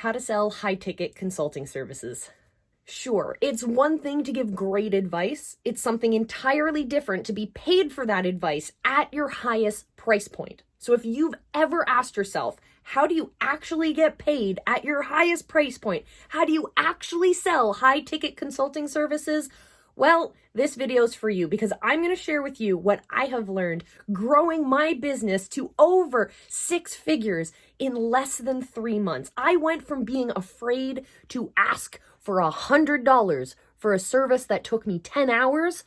How to sell high-ticket consulting services. Sure, it's one thing to give great advice. It's something entirely different to be paid for that advice at your highest price point. So if you've ever asked yourself, how do you actually get paid at your highest price point? How do you actually sell high-ticket consulting services? Well, this video is for you because I'm going to share with you what I have learned growing my business to over 6 figures in less than 3 months. I went from being afraid to ask for $100 for a service that took me 10 hours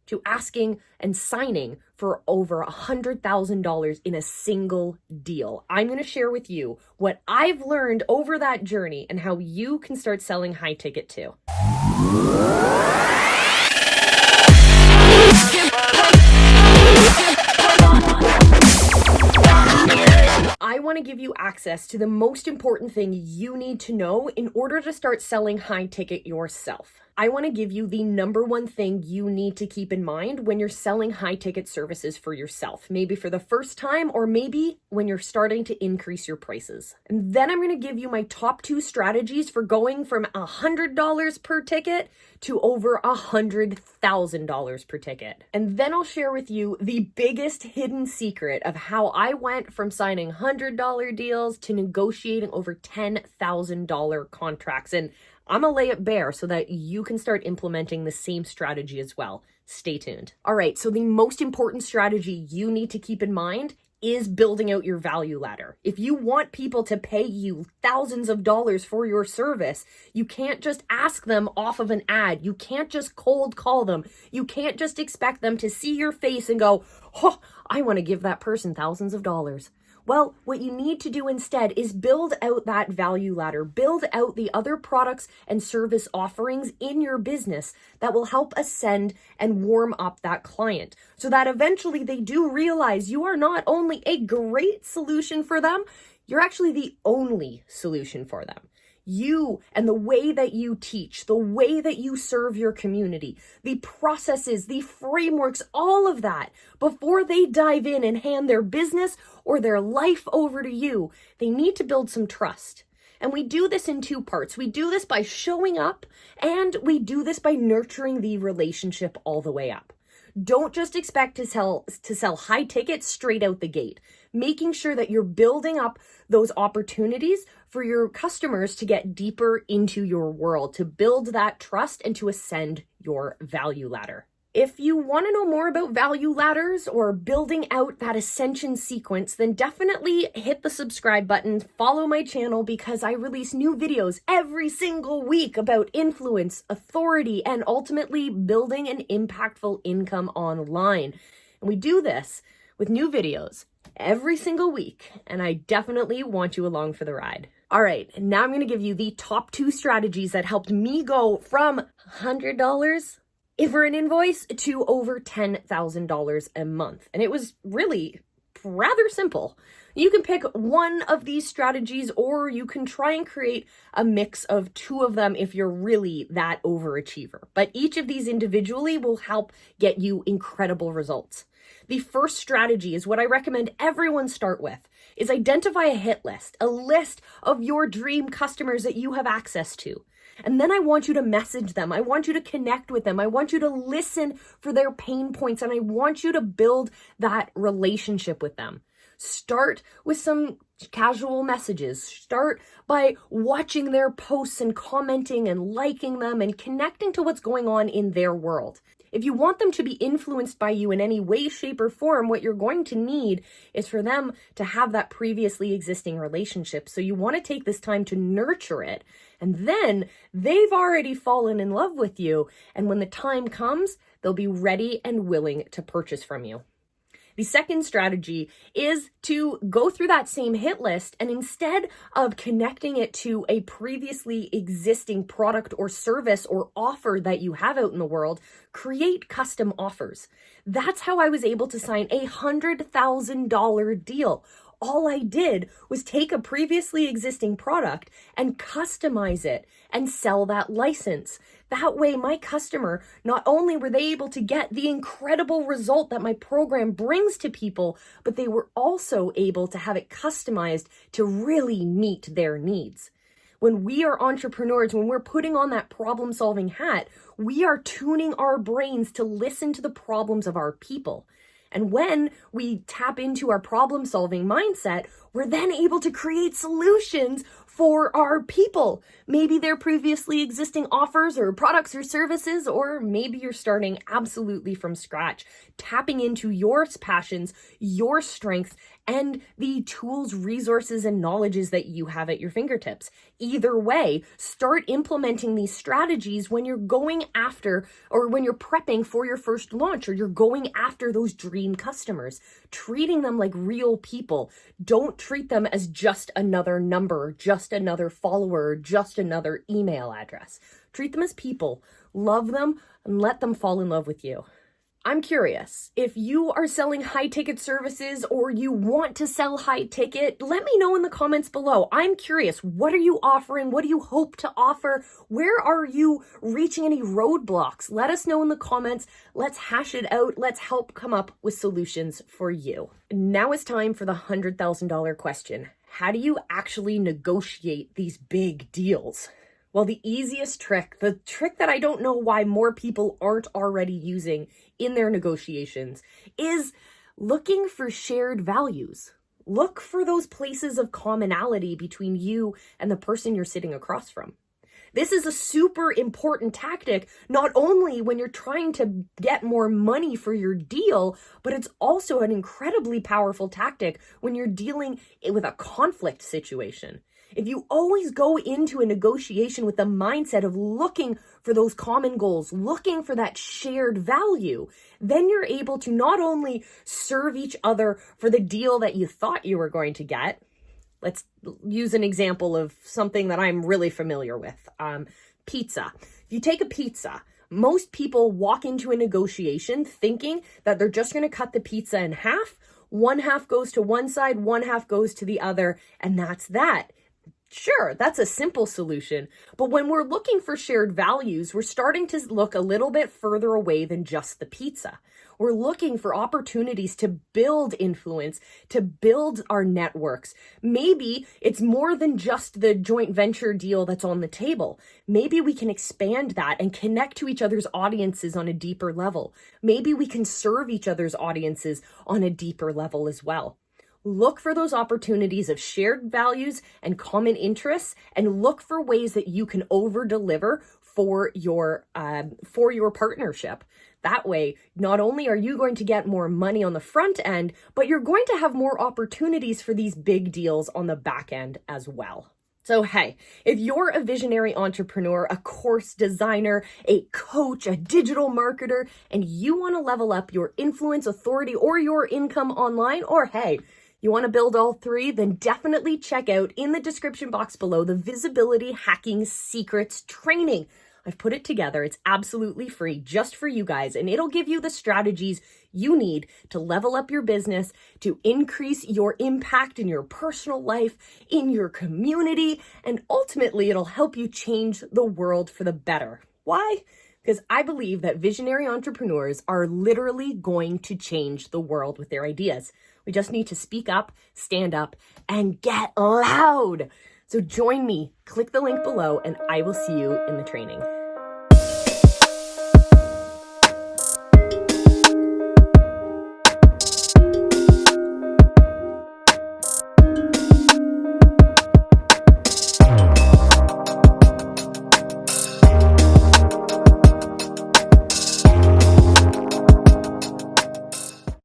to asking and signing for over $100,000 in a single deal. I'm going to share with you what I've learned over that journey and how you can start selling high ticket too. I want to give you access to the most important thing you need to know in order to start selling high ticket yourself. I want to give you the number one thing you need to keep in mind when you're selling high ticket services for yourself, maybe for the first time, or maybe when you're starting to increase your prices. And then I'm going to give you my top 2 strategies for going from $100 per ticket to over $100,000 per ticket. And then I'll share with you the biggest hidden secret of how I went from signing $100 deals to negotiating over $10,000 contracts. And I'm gonna lay it bare so that you can start implementing the same strategy as well. Stay tuned. All right, so the most important strategy you need to keep in mind is building out your value ladder. If you want people to pay you thousands of dollars for your service, you can't just ask them off of an ad. You can't just cold call them. You can't just expect them to see your face and go, oh, I want to give that person thousands of dollars. Well, what you need to do instead is build out that value ladder, build out the other products and service offerings in your business that will help ascend and warm up that client so that eventually they do realize you are not only a great solution for them, you're actually the only solution for them. You and the way that you teach, the way that you serve your community, the processes, the frameworks, all of that, before they dive in and hand their business or their life over to you, they need to build some trust. And we do this in 2 parts. We do this by showing up, and we do this by nurturing the relationship all the way up. Don't just expect to sell high tickets straight out the gate. Making sure that you're building up those opportunities for your customers to get deeper into your world, to build that trust and to ascend your value ladder. If you want to know more about value ladders or building out that ascension sequence, then definitely hit the subscribe button, follow my channel because I release new videos every single week about influence, authority, and ultimately building an impactful income online. And we do this with new videos every single week, and I definitely want you along for the ride. All right, now I'm going to give you the top 2 strategies that helped me go from $100 for an invoice to over $10,000 a month. And it was really rather simple. You can pick one of these strategies, or you can try and create a mix of 2 of them if you're really that overachiever. But each of these individually will help get you incredible results. The first strategy is what I recommend everyone start with, is identify a hit list, a list of your dream customers that you have access to. And then I want you to message them. I want you to connect with them. I want you to listen for their pain points, and I want you to build that relationship with them. Start with some casual messages. Start by watching their posts and commenting and liking them and connecting to what's going on in their world. If you want them to be influenced by you in any way, shape, or form, what you're going to need is for them to have that previously existing relationship. So you want to take this time to nurture it. And then they've already fallen in love with you. And when the time comes, they'll be ready and willing to purchase from you. The second strategy is to go through that same hit list, and instead of connecting it to a previously existing product or service or offer that you have out in the world, create custom offers. That's how I was able to sign a $100,000 deal. All I did was take a previously existing product and customize it and sell that license. That way, my customer, not only were they able to get the incredible result that my program brings to people, but they were also able to have it customized to really meet their needs. When we are entrepreneurs, when we're putting on that problem-solving hat, we are tuning our brains to listen to the problems of our people. And when we tap into our problem-solving mindset, we're then able to create solutions for our people. Maybe they're previously existing offers or products or services, or maybe you're starting absolutely from scratch, tapping into your passions, your strengths, and the tools, resources, and knowledges that you have at your fingertips. Either way, start implementing these strategies when you're going after, or when you're prepping for your first launch, or you're going after those dream customers, treating them like real people. Don't treat them as just another number, just another follower, just another email address. Treat them as people, love them, and let them fall in love with you. I'm curious, if you are selling high ticket services or you want to sell high ticket, let me know in the comments below. I'm curious, what are you offering? What do you hope to offer? Where are you reaching any roadblocks? Let us know in the comments. Let's hash it out. Let's help come up with solutions for you. Now it's time for the $100,000 question. How do you actually negotiate these big deals? Well, the easiest trick, the trick that I don't know why more people aren't already using in their negotiations, is looking for shared values. Look for those places of commonality between you and the person you're sitting across from. This is a super important tactic, not only when you're trying to get more money for your deal, but it's also an incredibly powerful tactic when you're dealing with a conflict situation. If you always go into a negotiation with the mindset of looking for those common goals, looking for that shared value, then you're able to not only serve each other for the deal that you thought you were going to get. Let's use an example of something that I'm really familiar with. Pizza. If you take a pizza, most people walk into a negotiation thinking that they're just going to cut the pizza in half. One half goes to one side, one half goes to the other, and that's that. Sure, that's a simple solution, but when we're looking for shared values, we're starting to look a little bit further away than just the pizza. We're looking for opportunities to build influence, to build our networks. Maybe it's more than just the joint venture deal that's on the table. Maybe we can expand that and connect to each other's audiences on a deeper level. Maybe we can serve each other's audiences on a deeper level as well. Look for those opportunities of shared values and common interests, and look for ways that you can over-deliver for your partnership. That way, not only are you going to get more money on the front end, but you're going to have more opportunities for these big deals on the back end as well. So hey, if you're a visionary entrepreneur, a course designer, a coach, a digital marketer, and you want to level up your influence, authority, or your income online, or hey, you want to build all three, then definitely check out in the description box below the Visibility Hacking Secrets training. I've put it together. It's absolutely free just for you guys, and it'll give you the strategies you need to level up your business, to increase your impact in your personal life, in your community, and ultimately it'll help you change the world for the better. Why? Because I believe that visionary entrepreneurs are literally going to change the world with their ideas. We just need to speak up, stand up, and get loud. So join me, click the link below, and I will see you in the training.